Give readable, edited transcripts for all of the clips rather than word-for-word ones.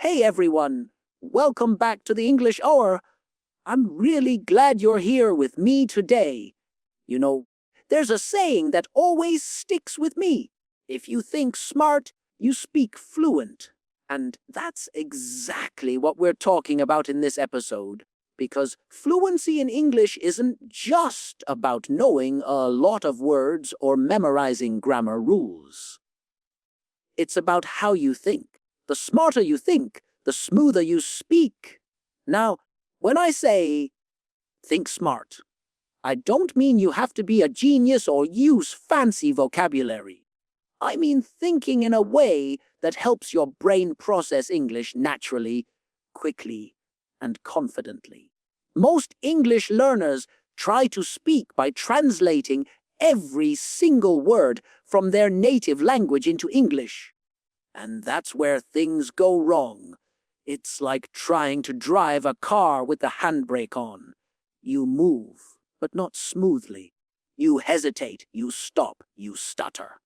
Hey everyone, welcome back to the English Hour. I'm really glad you're here with me today. You know, there's a saying that always sticks with me. If you think smart, you speak fluent. And that's exactly what we're talking about in this episode. Because fluency in English isn't just about knowing a lot of words or memorizing grammar rules. It's about how you think. The smarter you think, the smoother you speak. Now, when I say think smart, I don't mean you have to be a genius or use fancy vocabulary. I mean thinking in a way that helps your brain process English naturally, quickly, and confidently. Most English learners try to speak by translating every single word from their native language into English. And that's where things go wrong. It's like trying to drive a car with the handbrake on. You move, but not smoothly. You hesitate, you stop, you stutter.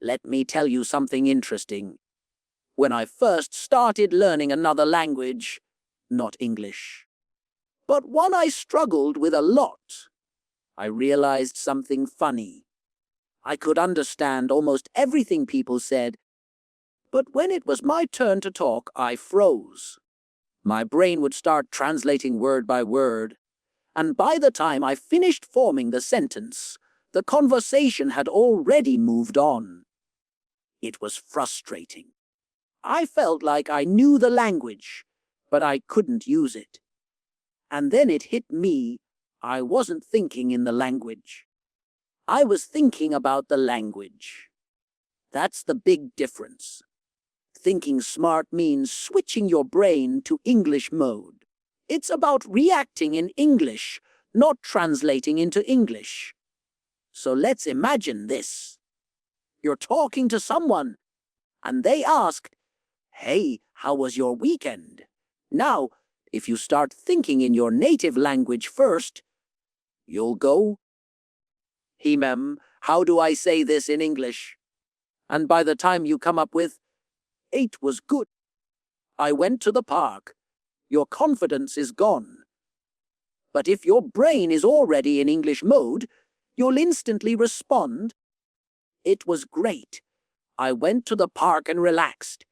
Let me tell you something interesting. When I first started learning another language, not English, but one I struggled with a lot, I realized something funny. I could understand almost everything people said, but when it was my turn to talk, I froze. My brain would start translating word by word, and by the time I finished forming the sentence, the conversation had already moved on. It was frustrating. I felt like I knew the language, but I couldn't use it. And then it hit me, I wasn't thinking in the language. I was thinking about the language. That's the big difference. Thinking smart means switching your brain to English mode. It's about reacting in English, not translating into English. So let's imagine this. You're talking to someone, and they ask, "Hey, how was your weekend?" Now, if you start thinking in your native language first, you'll go, how do I say this in English? And by the time you come up with, "It was good. I went to the park," your confidence is gone. But if your brain is already in English mode, you'll instantly respond, "It was great. I went to the park and relaxed."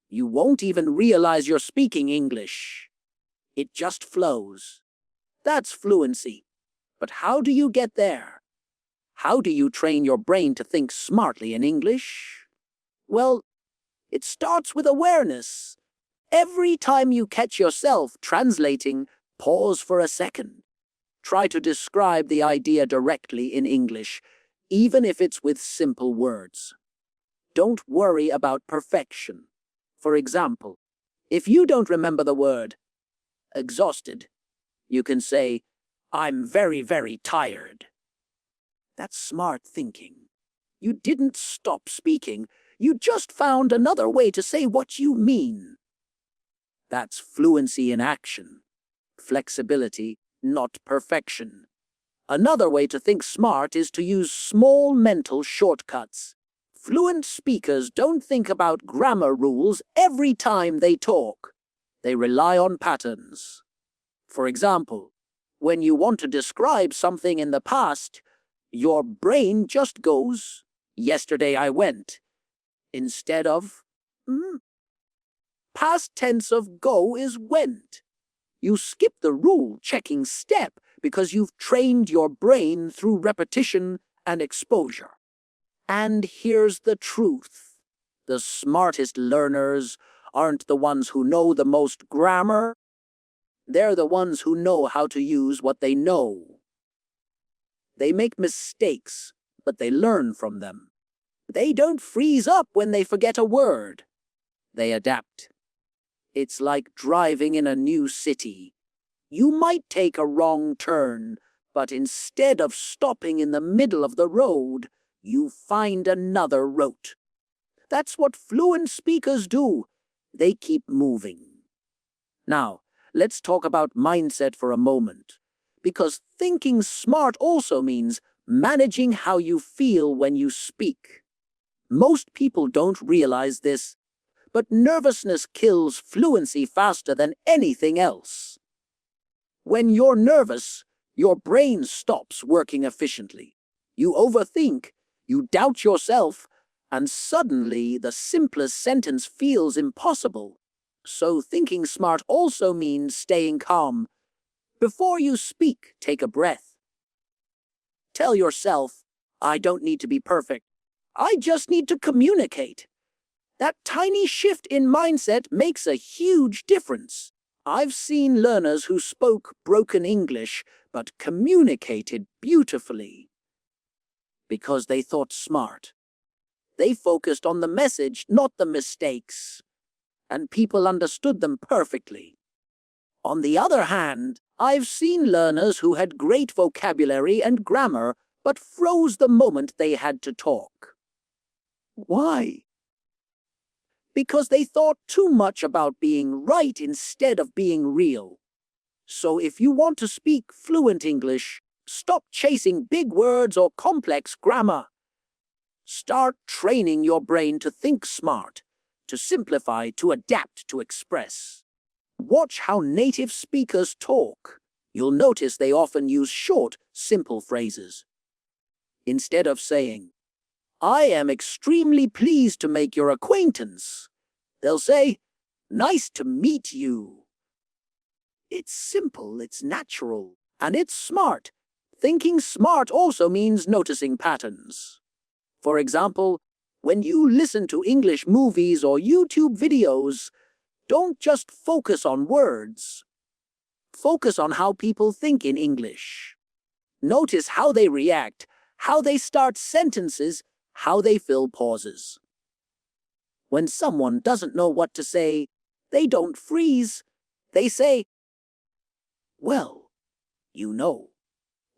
You won't even realize you're speaking English. It just flows. That's fluency. But how do you get there? How do you train your brain to think smartly in English? Well, it starts with awareness. Every time you catch yourself translating, pause for a second. Try to describe the idea directly in English, even if it's with simple words. Don't worry about perfection. For example, if you don't remember the word exhausted, you can say, "I'm very, very tired." That's smart thinking. You didn't stop speaking. You just found another way to say what you mean. That's fluency in action. Flexibility, not perfection. Another way to think smart is to use small mental shortcuts. Fluent speakers don't think about grammar rules every time they talk. They rely on patterns. For example, when you want to describe something in the past, your brain just goes, "Yesterday I went," instead of, Past tense of go is went. You skip the rule-checking step because you've trained your brain through repetition and exposure. And here's the truth. The smartest learners aren't the ones who know the most grammar. They're the ones who know how to use what they know. They make mistakes, but they learn from them. They don't freeze up when they forget a word. They adapt. It's like driving in a new city. You might take a wrong turn, but instead of stopping in the middle of the road, you find another route. That's what fluent speakers do. They keep moving. Now, let's talk about mindset for a moment. Because thinking smart also means managing how you feel when you speak. Most people don't realize this, but nervousness kills fluency faster than anything else. When you're nervous, your brain stops working efficiently. You overthink, you doubt yourself, and suddenly the simplest sentence feels impossible. So thinking smart also means staying calm. Before you speak, take a breath. Tell yourself, I don't need to be perfect. I just need to communicate. That tiny shift in mindset makes a huge difference. I've seen learners who spoke broken English but communicated beautifully because they thought smart. They focused on the message, not the mistakes, and people understood them perfectly. On the other hand, I've seen learners who had great vocabulary and grammar but froze the moment they had to talk. Why? Because they thought too much about being right instead of being real. So if you want to speak fluent English, stop chasing big words or complex grammar. Start training your brain to think smart, to simplify, to adapt, to express. Watch how native speakers talk. You'll notice they often use short, simple phrases. Instead of saying, I am extremely pleased to make your acquaintance, they'll say, nice to meet you. It's simple, it's natural, and it's smart. Thinking smart also means noticing patterns. For example, when you listen to English movies or YouTube videos, don't just focus on words. Focus on how people think in English. Notice how they react, how they start sentences, how they fill pauses. When someone doesn't know what to say, they don't freeze. They say, well, you know,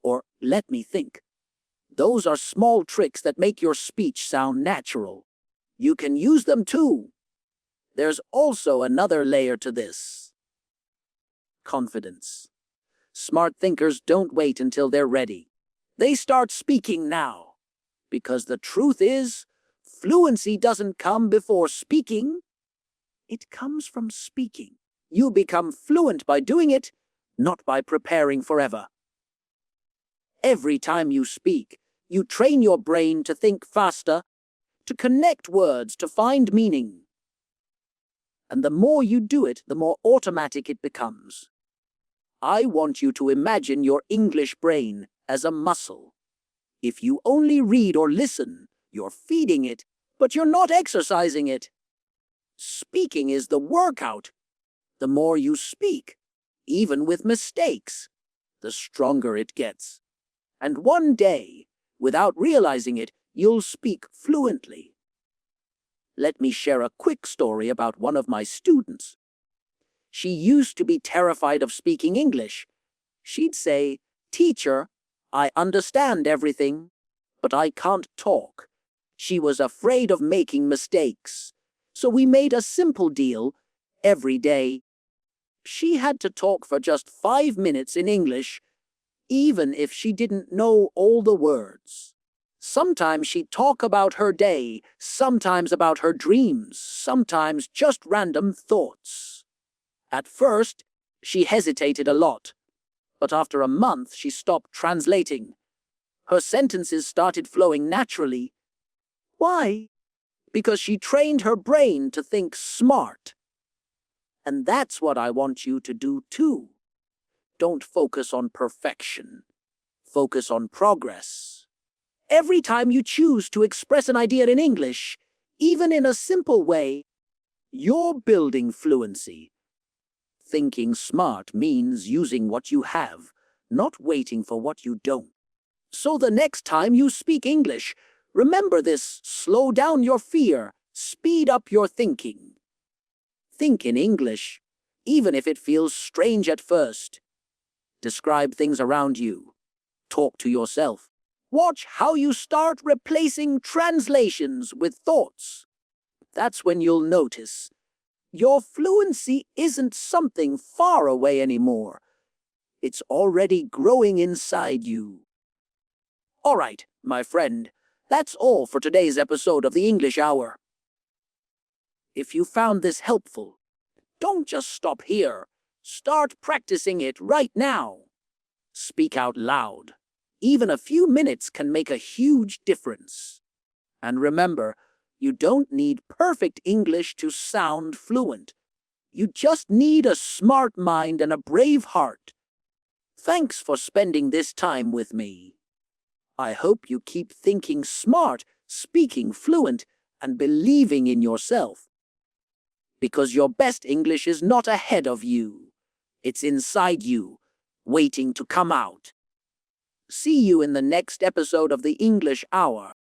or let me think. Those are small tricks that make your speech sound natural. You can use them too. There's also another layer to this. Confidence. Smart thinkers don't wait until they're ready. They start speaking now. Because the truth is, fluency doesn't come before speaking. It comes from speaking. You become fluent by doing it, not by preparing forever. Every time you speak, you train your brain to think faster, to connect words, to find meaning. And the more you do it, the more automatic it becomes. I want you to imagine your English brain as a muscle. If you only read or listen, you're feeding it, but you're not exercising it. Speaking is the workout. The more you speak, even with mistakes, the stronger it gets. And one day, without realizing it, you'll speak fluently. Let me share a quick story about one of my students. She used to be terrified of speaking English. She'd say, "Teacher, I understand everything, but I can't talk." She was afraid of making mistakes. So we made a simple deal. Every day, she had to talk for just 5 minutes in English, even if she didn't know all the words. Sometimes she'd talk about her day, sometimes about her dreams, sometimes just random thoughts. At first, she hesitated a lot, but after a month she stopped translating. Her sentences started flowing naturally. Why? Because she trained her brain to think smart. And that's what I want you to do too. Don't focus on perfection. Focus on progress. Every time you choose to express an idea in English, even in a simple way, you're building fluency. Thinking smart means using what you have, not waiting for what you don't. So the next time you speak English, remember this: slow down your fear, speed up your thinking. Think in English, even if it feels strange at first. Describe things around you. Talk to yourself. Watch how you start replacing translations with thoughts. That's when you'll notice your fluency isn't something far away anymore. It's already growing inside you. All right, my friend, that's all for today's episode of the English Hour. If you found this helpful, don't just stop here. Start practicing it right now. Speak out loud. Even a few minutes can make a huge difference. And remember, you don't need perfect English to sound fluent. You just need a smart mind and a brave heart. Thanks for spending this time with me. I hope you keep thinking smart, speaking fluent, and believing in yourself. Because your best English is not ahead of you. It's inside you, waiting to come out. See you in the next episode of the English Hour.